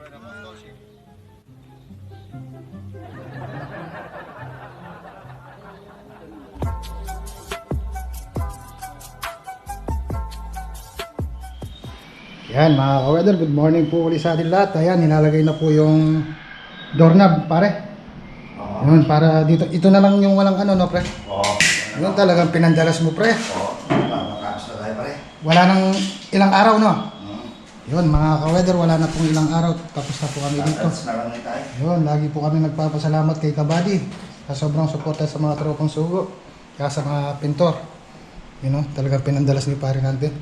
Yan mga ka-weather, good morning po ulit sa atin lahat. Ayan, nilalagay na po yung doorknob, pare. Yun, para dito, ito na lang yung walang ano, no, pre? Yun talagang pinandalas mo, pre. Wala nang ilang araw, no? Yun, mga ka-weather, wala na pong ilang araw. Tapos na po kami dito. Yun, lagi po kami nagpapasalamat kay Kabady sa sobrang suporta sa mga tropang sugo, kaya sa mga pintor. You know, talagang pinandalas ni pare natin.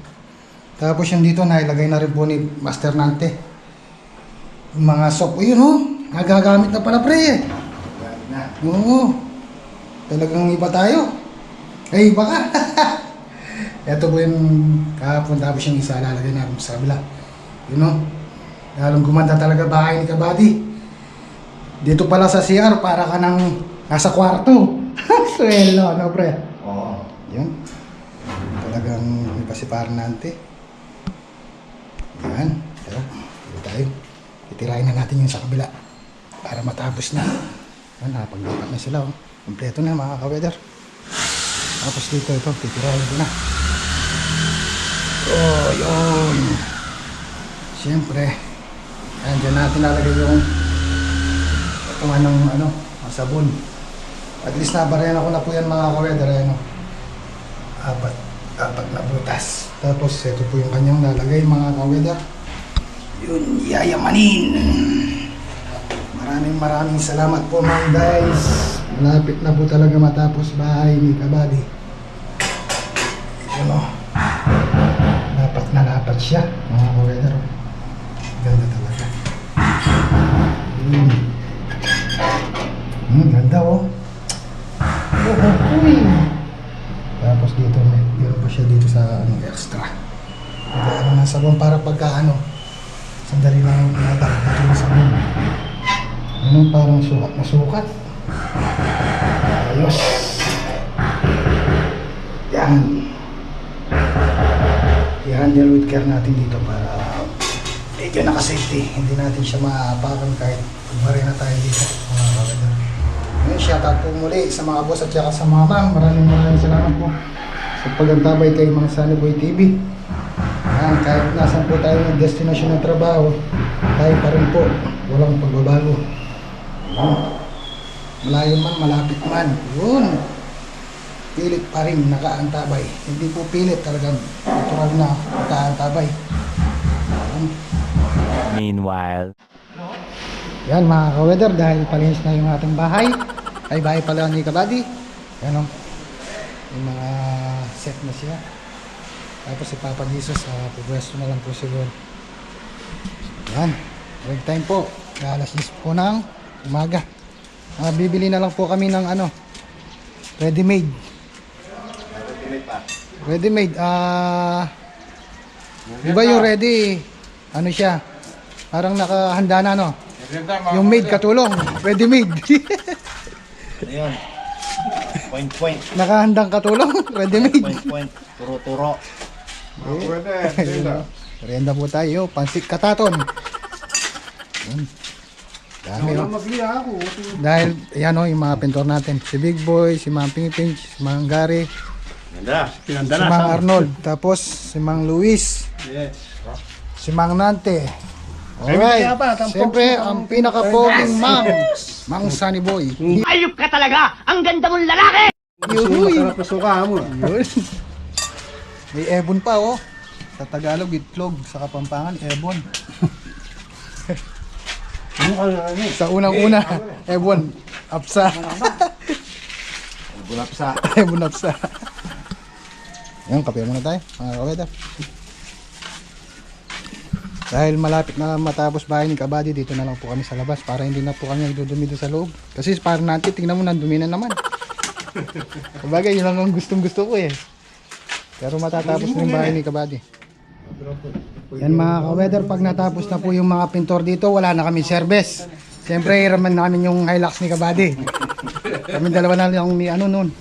Tapos yung dito, nailagay na rin po ni Master Nante. Yung mga soap, yun oh, nagagamit na pala, pre. Oo, talagang iba tayo. Ay, iba ka. Ito po yung kahapon, tapos yung isa, lalagay namin sa kabila. You know, lalong gumanda talaga bahay ni Kabady. Dito pala sa CR, para ka nang nasa kwarto. Swelo, no, pre? Oo. Yun. Talagang iba si Parang Nante. Yan, tara, dito tayo. Itirahin na natin yung sa kabila para matapos na. Yan, nakapagdapat na sila, oh. Kompleto na mga ka-weather. Tapos dito, ito, titirahin ko na. Oh, yun. Siyempre, yan, dyan natin nalagay yung itong anong sabon. At least nabarehan ako na po yan mga ka-weather. Ayan, oh. Apat na butas. Tapos ito po yung kanyang lalagay mga ka-weather. Yun, yayamanin. Maraming salamat po mga guys. Malapit na po talaga matapos bahay ni Kabady. Yun o. Lapat na lapat siya mga ka-weather. Ganda talaga. Ganda o. Tapos dito meron pa siya dito sa extra. Ano ng sabon para pagka sandali lang natak dito yung sabon. Parang sukat na sukat. Ayos. Yan. I-handle with care natin dito para medyo naka-safety. Hindi natin siya maapakan kahit kumari na tayo dito. Ngayon, shoutout po muli sa mga boss at saka sa mga ma'am. Maraming salamat po sa pagantabay kay mga Sunnyboy TV. Yan, kahit nasan po tayo ng destinasyon ng trabaho, tayo pa rin po, walang pagbabago. Malayo man, malapit man, yun, pilit pa rin nakaantabay. Hindi po pilit, talagang natural na nakaantabay. Meanwhile, yan mga ka-weather, dahil palinis na yung ating bahay, ay bahay pala ni Kabady. Yan o, yung mga set na siya. Tapos si Papa Jesus, pupwesto na lang po siguro. Yan, break time po, alas 10 po ng umaga. Bibili na lang po kami ng ready-made. Ready-made pa? Ready-made, diba yung ready, ano siya, parang nakahanda na, no? Yung made katulong, ready-made. Ayun. Point. Nakahandang katulong, ready-made. Point. Turo-turo. Merienda po tayo, pansik kataton. Dami, dahil yan yung mga pintor natin. Si Big Boy, si Mang Ping, si Mang Gary, si Mang Arnold, tapos si Mang Luis, si Mang Nante. Alright, siyempre ang pinaka-poging Mang Sunnyboy. Ayup ka talaga! Ang ganda mong lalaki! May ebon pa oh. Sa Tagalog, itlog. Sa Kapampangan, ebon. Sa unang-una, ebon. Apsa. Ebon apsa. Yan, kape muna tayo. Mga ka-weather. Dahil malapit na matapos bahay ni Kabady, dito na lang po kami sa labas para hindi na po kami nagdudumi doon sa loob. Kasi parang natin, tingnan mo, nandumi na naman. Sabagay, yun lang ang gustong-gusto ko eh. Pero matatapos na yung bahay ni Kabady. Yan mga ka-weather, pag natapos na po yung mga pintor dito, wala na kami service. Siyempre, hiraman namin yung Hilux ni Kabady. Kami dalawa na lang ni noon,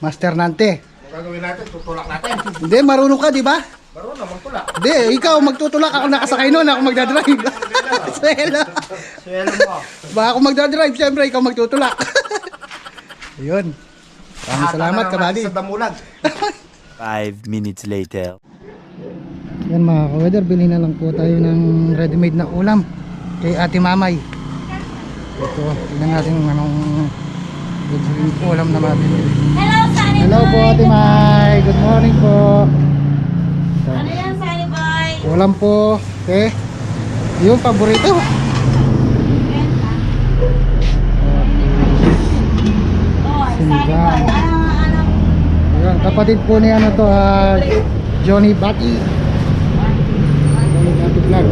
Master Nante. Gagawin natin, tutulak natin. Hindi, marunong ka, di ba? Marunong magtulak. Hindi, ikaw magtutulak, ako nakasakay noon, ako magdadrive. Swelo. Swelo mo. Baka ako magdadrive, siyempre ikaw magtutulak. Ayun. Maraming salamat, kabady. Sa damulag. 5 minutes later. Yan mga ka-weather, bili na lang po tayo ng ready-made na ulam kay Ate Mamay. Ito, tignan natin anong ready-made ulam na mabibili. Hello, Sunny Hello Boy! po Ate May, good morning po. Ito, Ano yan, Sunny Boy? ulam po, okay? Yung paborito. Oh, Sunny Sinigang. Boy. Ano? Ayan, kapatid po ni ano to, Johnny Bati. Johnny Bati Vlog.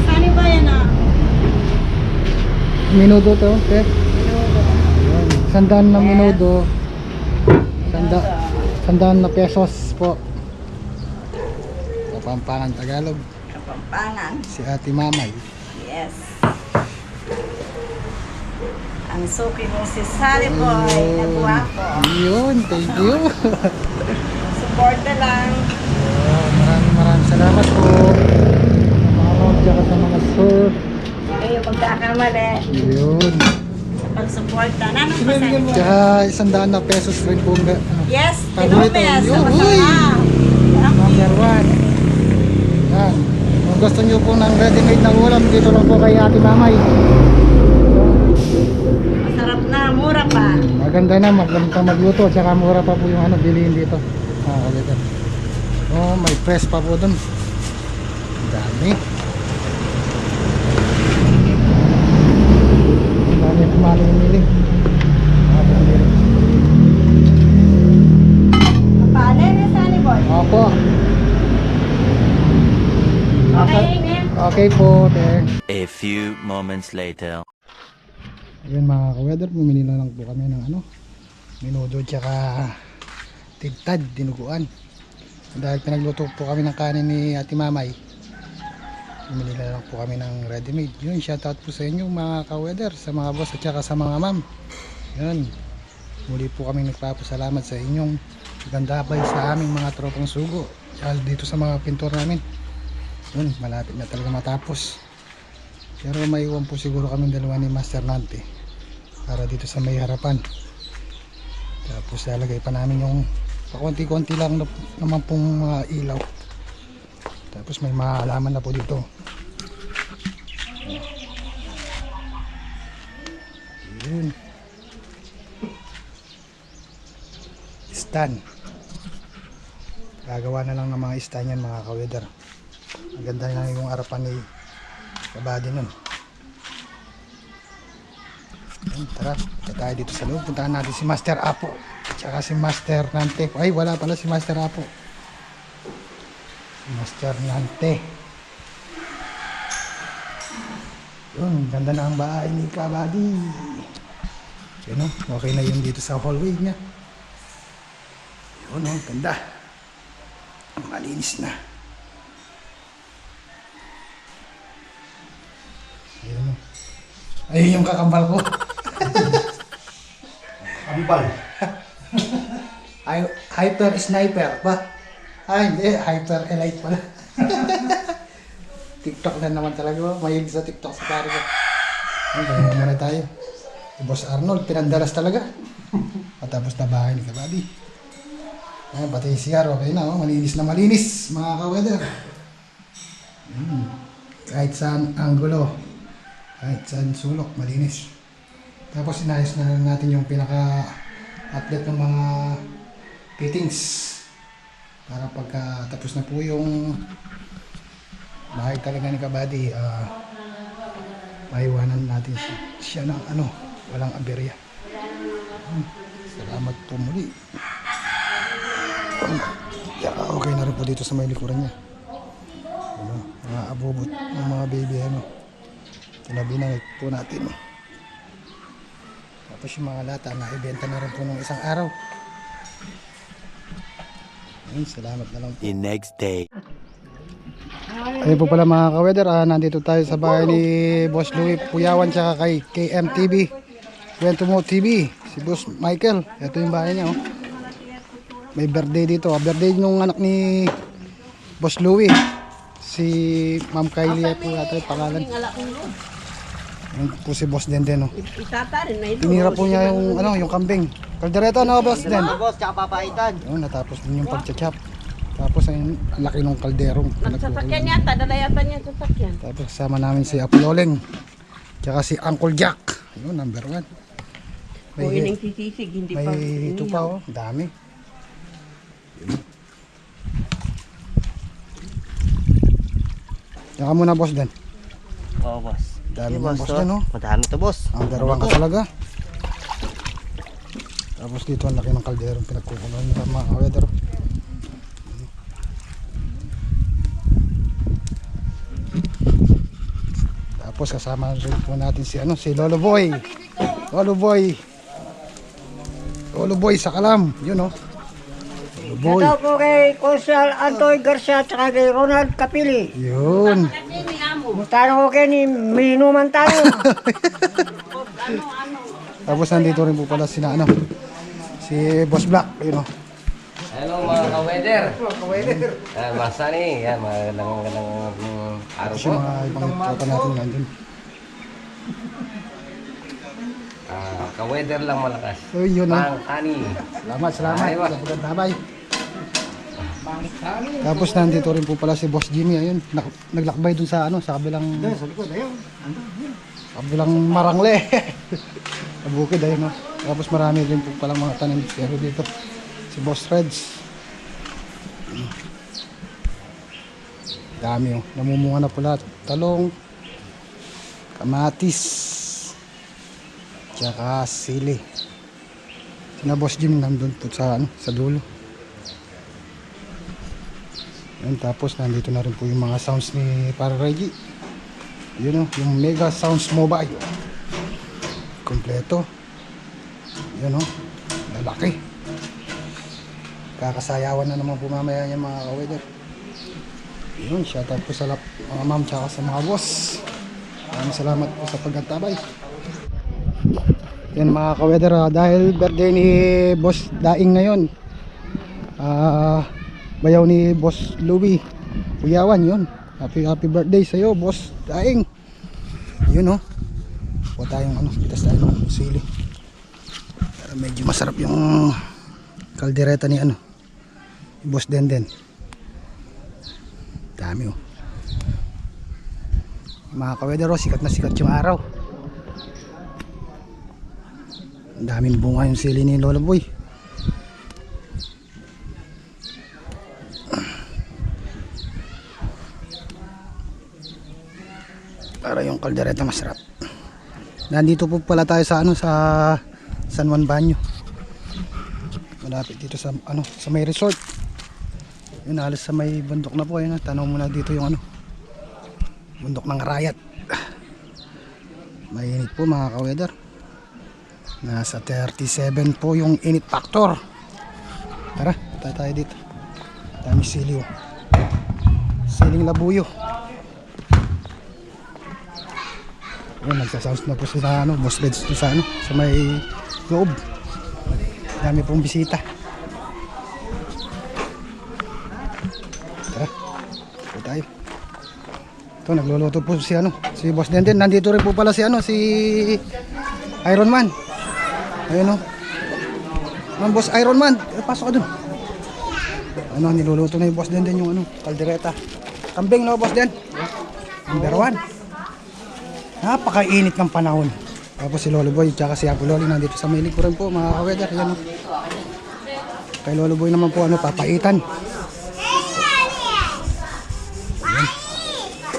Sunny Boy, ano? Minudo to, okay? Ayan, sandaan na minudo. Sandaan na pesos po. Sa Pampangan, Tagalog. Kapampangan. Si Ate Mamay. Yes. Ang suki mo si Sunny Boy na guwapo. Yun, thank you. Support na lang. Maraming salamat po. Sa mga ma'am, tsaka sa mga sir. Kayo pagkakamali. Yun. Pag-supporta. Nanong pa, Sunny Boy? Tsaka 100 na pesos rin po. Yes, Paborito. tinumes. Yun, Sama-sama. Number 1. Yan. Kung gusto nyo po ng ready-made na ulam, dito lang po kay Ate Mamay. Masarap na, mura pa. Maganda na, maganda magluto. Tsaka mura pa po yung ano, bilihin dito. Kulitan. Oh, may press pa po dun. Ang dami. Ang dami pumali. Paano na, Sunny Boy? Opo. Okay, Okay po, te. A few moments later. Ayun mga ka-weather, bumili na lang po kami ng ano, minudo tsaka tigtad, dinuguan. Dahil pinagluto po kami ng kanin ni Ate Mamay, bumili na lang po kami ng ready-made. Yun, shoutout po sa inyo mga ka-weather, sa mga boss at tsaka sa mga ma'am. Yun, muli po kami nagpapasalamat sa inyong gandabay sa aming mga tropang sugo. Tsaka dito sa mga pintor namin. Yun, malapit na talaga matapos. Pero may iwan po siguro kami dalawa ni Master Nante para dito sa may harapan. Tapos lalagay pa namin yung pakunti-kunti lang naman pong mga ilaw. Tapos may mga halaman na po dito. Yun. Stand. Gagawa na lang ng mga stand yan mga ka-weather. Ang ganda na yung harapan ni kabady nun. Ayun, tara, punta tayo dito sa loob. Puntahan natin si Master Apo at saka si Master Nante. Ay, wala pala si Master Apo. Si Master Nante. Yun, ganda na ang bahay ni kabady. Yun, okay na yun dito sa hallway niya. Yun, ganda. Malinis na. Ayun, ayun yung kakambal ko. Ambal. Hyper sniper ba? Ay hindi, hyper elite pala. TikTok na naman talaga. Mahilig sa TikTok sa pare ko. Ayun, gawin muna tayo. Si Boss Arnold, pinandalas talaga. Patapos na bahay ni kabady. Ayun, pati yung CR, okay na. Oh. Malinis na malinis, mga ka-weather. Kahit saan anggulo. Kahit saan sulok, malinis. Tapos inayos na lang natin yung pinaka-outlet ng mga fittings. Para pagka tapos na po yung bahay talaga ni kabady, maiwanan natin siya ng ano, walang aberya. Salamat po muli. Okay na rin po dito sa may likuran niya. Ano, mga abubot ng mga baby ano. Tinabi na po natin. Tapos yung mga lata na ibenta na rin po nung isang araw. Ayun, salamat na lang po. The next day. Ayun po pala mga ka-weather, nandito tayo sa bahay ni Boss Louie Puyawan tsaka kay KMTV Kwento Mo TV, si Boss Michael. Ito yung bahay niya, oh. may birthday dito. Birthday nung anak ni Boss Louie. Si Ma'am Kylie po yata yung pangalan. Yan po si Boss Denden, no. Itata rin na ito. Tinira po niya yung ano, yung kambing. Kaldereta na Boss Den. Boss, tsaka papaitan. Yun, natapos din yung pagchachap. Tapos ayun, ang laki ng kalderong. Nagsasakyan yata, dala yata niya sasakyan. Tapos kasama namin si Apo Loleng. Tsaka si Uncle Jack. Yun, number 1. O ining sisisig, hindi pa. May ito pa, oh. Dami. Tsaka muna, Boss Den. Oo, boss. Dami ng Boss Den, oh. Madami to, boss. Number 1 ka talaga. Tapos dito ang laki ng kalderong pinagkukunan ng mga kaweder. Tapos kasama rin po natin si ano, si Lolo Boy. Lolo Boy. Lolo Boy sa Kalam, yun oh. Lolo Boy. Ito po kay Consul Antoy Garcia at kay Ronald Capili. Yun. Tanong ko kayo ni Minuman tayo. Tapos nandito rin po pala si ano, si Boss Black, yun oh. Hello mga ka-weather. Yan, Masani. Yan, magandang araw Tapos po. yung mga ibang tropa natin nandun. Ka-weather lang malakas. So yun oh. Pangkani. Salamat. Aywa. Sa pagkabay. Tapos nandito rin po pala si Boss Jimmy, ayun. Naglakbay dun sa ano, sa kabilang sa likod, ayun. Kabilang Marangle. Sa bukid, ayun oh. Tapos marami rin po palang mga tanim pero dito. Si Boss Reds. Dami oh. Namumunga na pula. Talong. Kamatis. Tsaka sili. Sina Boss Jim nandun po sa, ano, sa dulo. Yan, tapos nandito na rin po yung mga sounds ni Para Reggie. Yun oh, yung Mega Sounds Mobile. Kompleto. Yan oh. Lalaki. Kakasayawan na naman po mamaya yung mga ka-weather. Yun, shout out po sa mga ma'am tsaka sa mga boss. Maraming salamat po sa pagkatabay. Yan mga ka-weather, dahil birthday ni Boss Daing ngayon. Bayaw ni Boss Louie Uyawan, yun. Happy birthday sa'yo, Boss Daing. Yun oh. Huwag tayong ano, pitas tayo ng sili. Medyo masarap yung kaldereta ni ano, Boss Denden. Dami oh. Mga ka-weather oh, sikat na sikat yung araw. Ang daming bunga yung sili ni Lolo Boy. Para yung kaldereta masarap. Nandito po pala tayo sa ano, sa San Juan Banyo. Malapit dito sa ano, sa may resort. Yun, halos sa may bundok na po. Ayun, tanaw muna dito yung ano, bundok ng Arayat. Mainit po mga ka-weather. Nasa 37 po yung init factor. Tara, tayo dito. Dami sili oh. Siling labuyo. Ayun, nagsasounds na po sila ano, Boss Reds sa ano, sa may loob. Dami pong bisita. Tara, ito tayo. Ito, nagluluto po si ano, si Boss Denden. Nandito rin po pala si ano, si Iron Man. Ayun o. Ang Boss Iron Man. Pasok ka dun. Ano, niluluto na yung Boss Denden yung ano, kaldereta. Kambing no, Boss Den? Number 1. Napakainit ng panahon. Tapos si Lolo Boy tsaka si Apo Loli nandito sa may likuran po mga ka-weather. Yan o. Kay Lolo Boy naman po ano, papaitan. Ayan.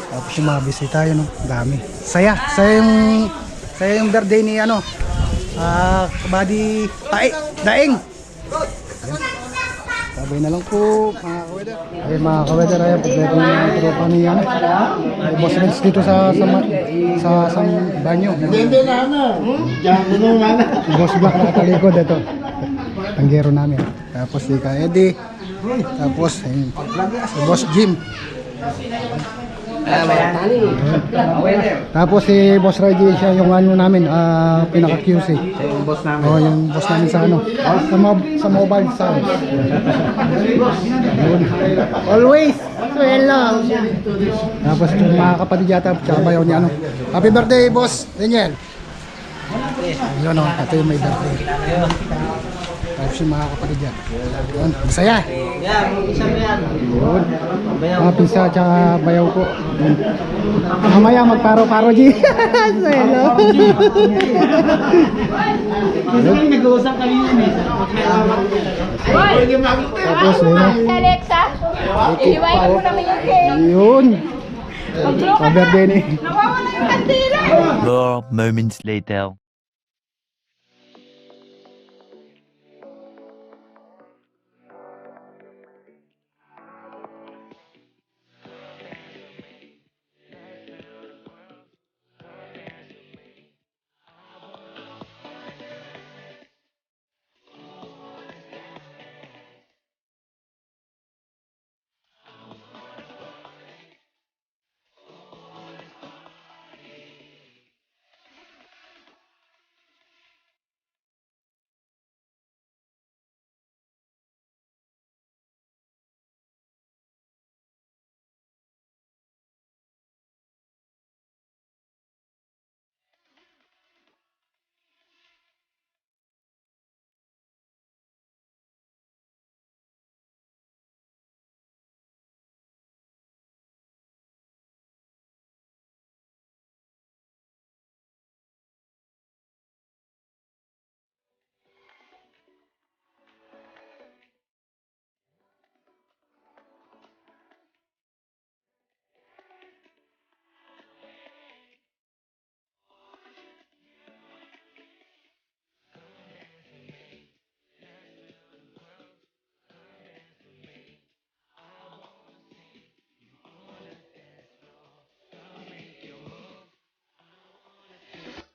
Tapos yung mga bisita yun o. Dami. Saya yung birthday ni ano, Kabady Daing. Sabay na lang po mga ka-weather. Ayun mga ka-weather, ayan kompleto na yung tropa ni ano, may Boss Reds dito sa banyo. Hindi na ano. Diyan mo na. Boss Black nakatalikod ito. Tanggero namin. Tapos si Ka Eddie. Tapos ayun, si Boss Jim. Tapos si Boss Reggie, siya yung ano namin, pinaka-QC. Yung boss namin. Oh, yung boss namin sa ano, sa mobile side. Yun. Always, swelo. Tapos yung mga kapatid yata, tsaka bayaw niya ano. Happy birthday, Boss Daniel. Yun o, ito yung may birthday. Tapos yung mga kapatid dyan. Yun, masaya. Yun. Mga pinsa tsaka bayaw ko. Yun. Mamaya magparo-paro, G. Swelo. Nag-uusap kami yun eh. Tapos yun. Alexa, ihiwain mo naman yung cake. Yun. Pa-birthday ni. Nawawala yung kandila. More moments later.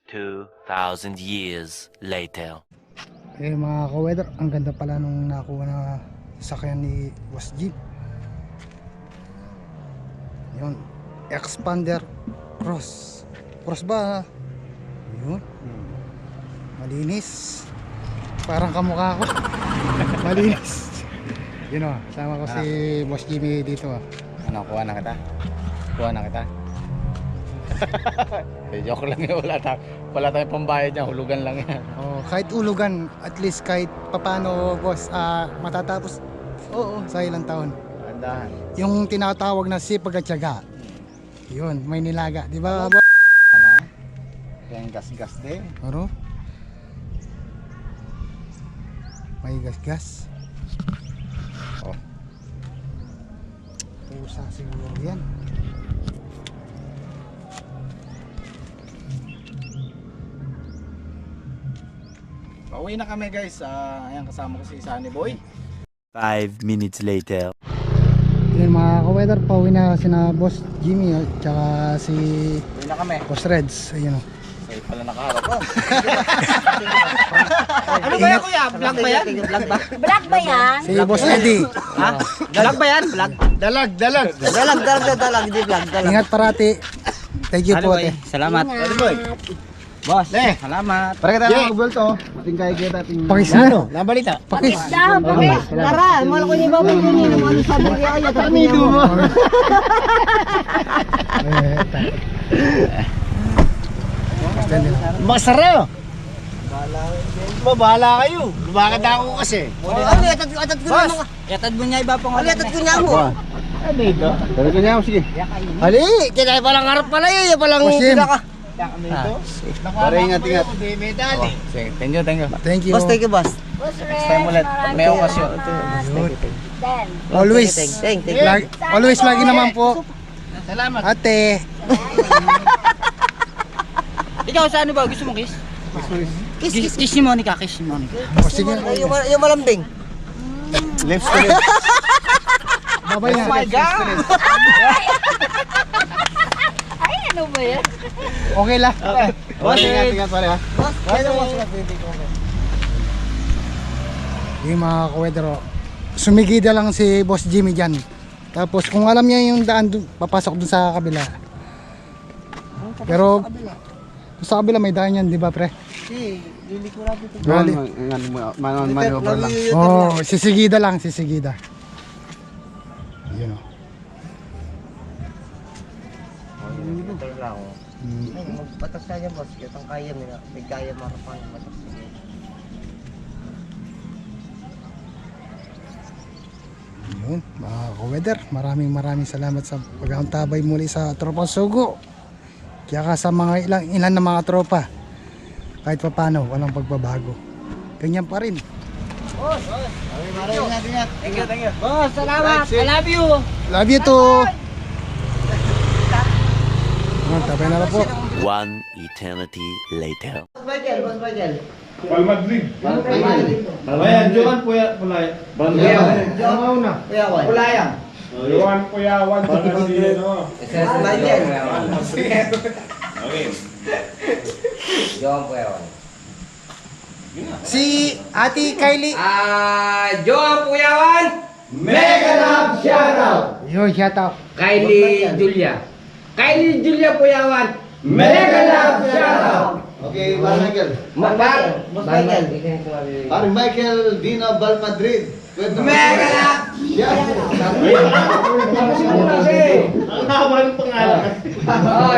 Two 2,000 years later. Eh mga ka-weather, ang ganda pala nung nakuha na sakyan ni Boss Jeep. Yun, Expander Cross. Cross ba? Yun. Malinis. Parang kamukha ko. Malinis. Yun o, sama ko si Boss Jimmy dito ah. Ano, kuha na kita? Kuha na kita? Joke lang yun, wala tayong pambayad niya, hulugan lang yan. Oh, kahit ulugan, at least kahit papano boss, matatapos sa ilang taon. Andahan. Yung tinatawag na sipag at tiyaga. Yun, may nilaga, di ba boss? Ano? Yung gas-gas din. Ano? May gas-gas. Oh. Pusa siguro yan. Pauwi na kami guys. Ayan, kasama ko si Sunny Boy. 5 minutes later. Yun mga ka-weather, pauwi na si na Boss Jimmy at saka si Pauwi na kami. Boss Reds. Ayun o. Sa'yo pala nakaharap ko. Ano ba yan, kuya? Vlog ba yan? Vlog ba? Vlog ba yan? Si Boss Eddie. Ha? Vlog ba yan? Vlog? Dalag. Hindi vlog. Ingat parati. Thank you po ate. Salamat. Sunny Boy. Boss, salamat. Para kita ng bulto. Ating kaya kita. Pakis na. Nabalita. Pakis. Daw, bakit? Tara, malaki niyo ba kung hindi naman ano sabi niya kaya kami mo. Masarap. Bahala kayo. Lumakad ako kasi. Ano, atad ko na. Atad mo niya iba pang ano. Atad ko niya mo. Ano ito? Tara ko niya ako, sige. Ali, kaya palang harap pala yun. Palang Boss Jim. ka. Para ingat. Medali. Sige, thank you. Thank you. Boss, thank you, boss. Boss Red, Time ulit. May okasyon. Dan. Always. Thank you. Always lagi naman po. Salamat. Ate. Ikaw, saan ba? Gusto mo kiss? Kiss ni Monica, kiss ni Monica. O sige. Yung malambing. Lips to lips. Babay na. God! Ay, ano ba yan? Okay lang. Ingat pare ha. Yung mga ka-weather, sumigida lang si Boss Jimmy dyan. Tapos kung alam niya yung daan dun, papasok dun sa kabila. Pero sa kabila may daan yan, di ba pre? Gali. Maneuver lang. Oh, sisigida lang, sisigida. Yun o. Batas kaya boss, itong kaya nila. May kaya marapang batas. Yun, mga ka-weather, maraming salamat sa pag-aantabay muli sa Tropang Sugo. Kaya ka sa mga ilan na mga tropa, kahit pa paano, walang pagbabago. Ganyan pa rin. Thank you. Boss, salamat. I love you. Love you too. Tabay na lang po. One eternity later. Boss Michael. Real Madrid. Ayan, Johan Pulay. Pulayan. Juan Puyawan. Michael. Johan po yawan. Si Ate Kylie. Johan po yawan. Yun, shout out. Kylie Julia. Kylie Julia po yawan. Okay, Michael. Boss Michael. Paring Michael Dino Balmadrid. Oh,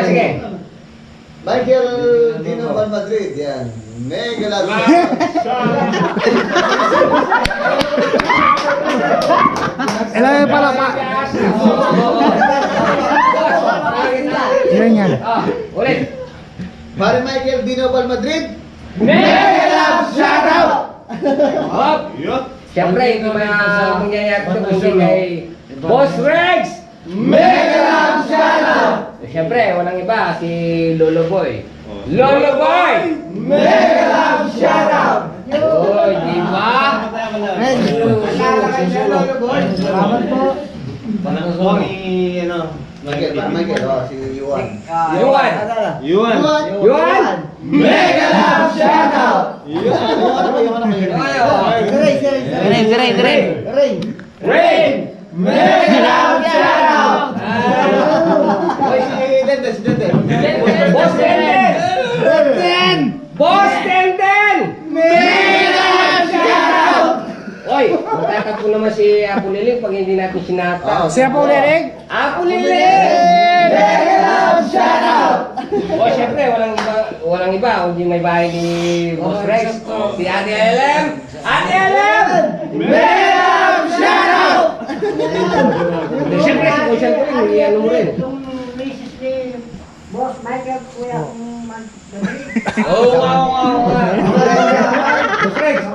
sige. Michael Dino Balmadrid. Yan. Mega love. Ilan pala pa? Yan yan. Ulit. Paring Michael Dino Balmadrid. Hop. Siyempre, hindi mangyayari ito kundi kay Boss Rex! Siyempre, walang iba, si Lolo Boy. Lolo Boy! Oh, di ba? Salamat po. Michael, Paring Michael. Oh, si Yuan. Yuan! Yuan! Rain! Boss Tenden! Boss Tenden! Oy, magtatampo naman si Apo Liling pag hindi natin sinata. Si Apo Liling? Apo Liling! O syempre, walang iba, kundi may bahay ni Boss Rex, si Ate LM. Ate LM! Siyempre, si Boss Yan ko rin, hindi ano mo rin. Itong misis ni Boss Michael, kuya kong Oo, nga. Boss Rex,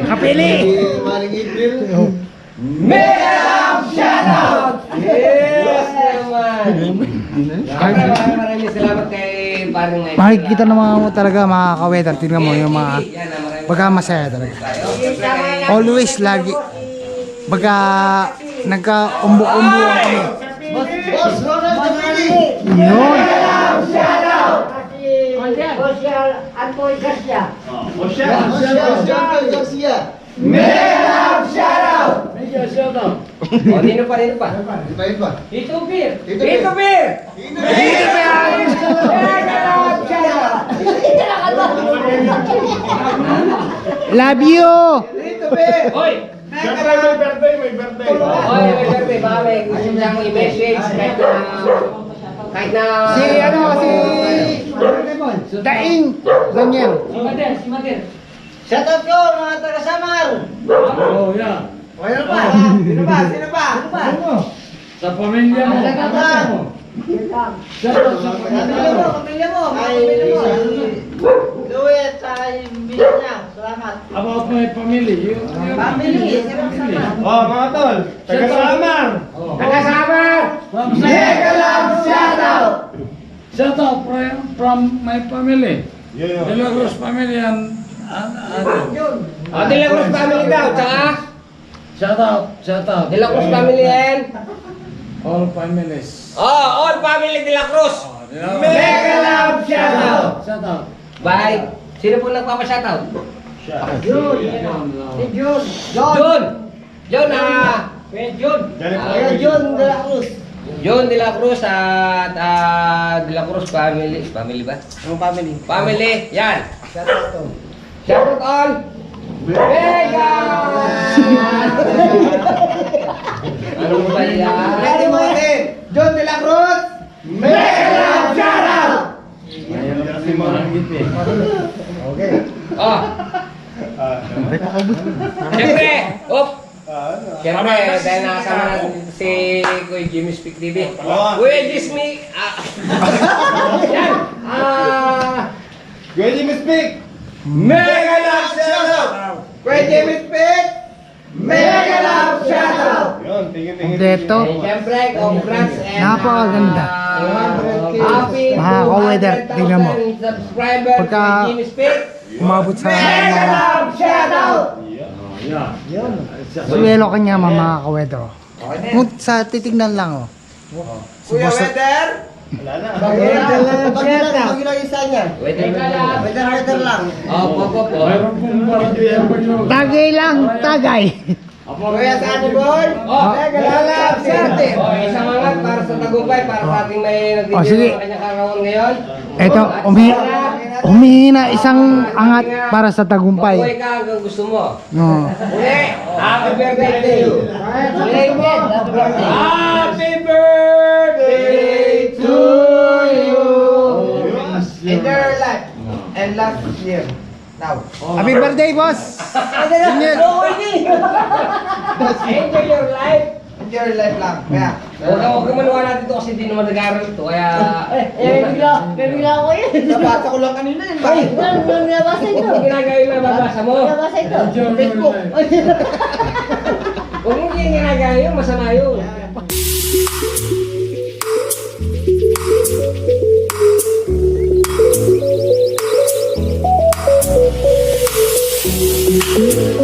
Kapili! Si Maring April. Yes naman! Maraming salamat kay paring Mike. Makikita naman mo talaga mga ka-weather. Tingnan mo yung mga baga masaya talaga. Always lagi. Baga nagka-umbok-umbukan kami. Boss Ronald Capili. Yun. Boss Antoy Garcia. John Garcia. O, nino pa? Ibahin pa. Tito Beer! Tito Tito Beer! Love you! Hoy! Siyempre may birthday. Hoy, may birthday. Baka may gusto siyang i-message kahit na... Si Daing Daniel. Si Mader. Shoutout ko mga taga-Samar. Sino ba? Sa pamilya mo. Pamilya mo. Louie at saka yung bilis niya. Salamat. About my family. Family, sino sama? Oh, mga tol. Taga-Samar. Nakasama! Shout out from my family. De La Cruz family and O, De La Cruz family daw, tsaka shout out. De La Cruz family and... All families. Oh, all family De La Cruz! Shout out. Bye! Sino po nagpapa-shoutout? Jun. John! John, Ayan, John de la Cruz. John De La Cruz at De La Cruz family. Family ba? Ang family. Family. Yan. Shout out all. Mega! Ano ba yan? Pwede mo natin. John de la Cruz. Mega shoutout! Oh. Siyempre, Siyempre, dahil nakasama natin si Kuya Jimmy Speak TV. Kuya Jimmy, yan. Kuya Jimmy Speak! Mega love shoutout! Kuya Jimmy Speak. Mega love shoutout! Kompleto. And siyempre, congrats and Napakaganda. happy Mga ka-weather, tingnan mo. 200,000 subscriber Pagka- Kuya Jimmy Speak. Umabot sa Mega mga love shoutout! suwelo kanya mga ka-weather. Kung sa titignan lang oh. Kuya Weather. Pag ilang isa niya. Weather lang. Weather lang. Po. Mayroon pong parang Tagay lang, tagay. Kuya Sunny Boy. Mega love shoutout! Oh, isang angat para sa tagumpay, para sa ating may Oh, sige. nagdidiro ng kanyang karawan ngayon. Eto, humihina isang angat para sa tagumpay. Mabuhay ka hanggang gusto mo. No. Uli, happy birthday to you. Happy birthday to you. Enjoy your life. And last year. Now. Happy birthday, boss! Ingat. Enjoy your life. Enjoy your life lang. Kaya. Huwag ka maniwala dito kasi di naman nag-aaral ito. Kaya... bigla ako yun. Nabasa ko lang kanina yun. Nabasa Huwag ito. mo ginagawa yung nababasa mo. Nabasa ito. Facebook. Huwag mo ginagawa yun, masama yun. Thank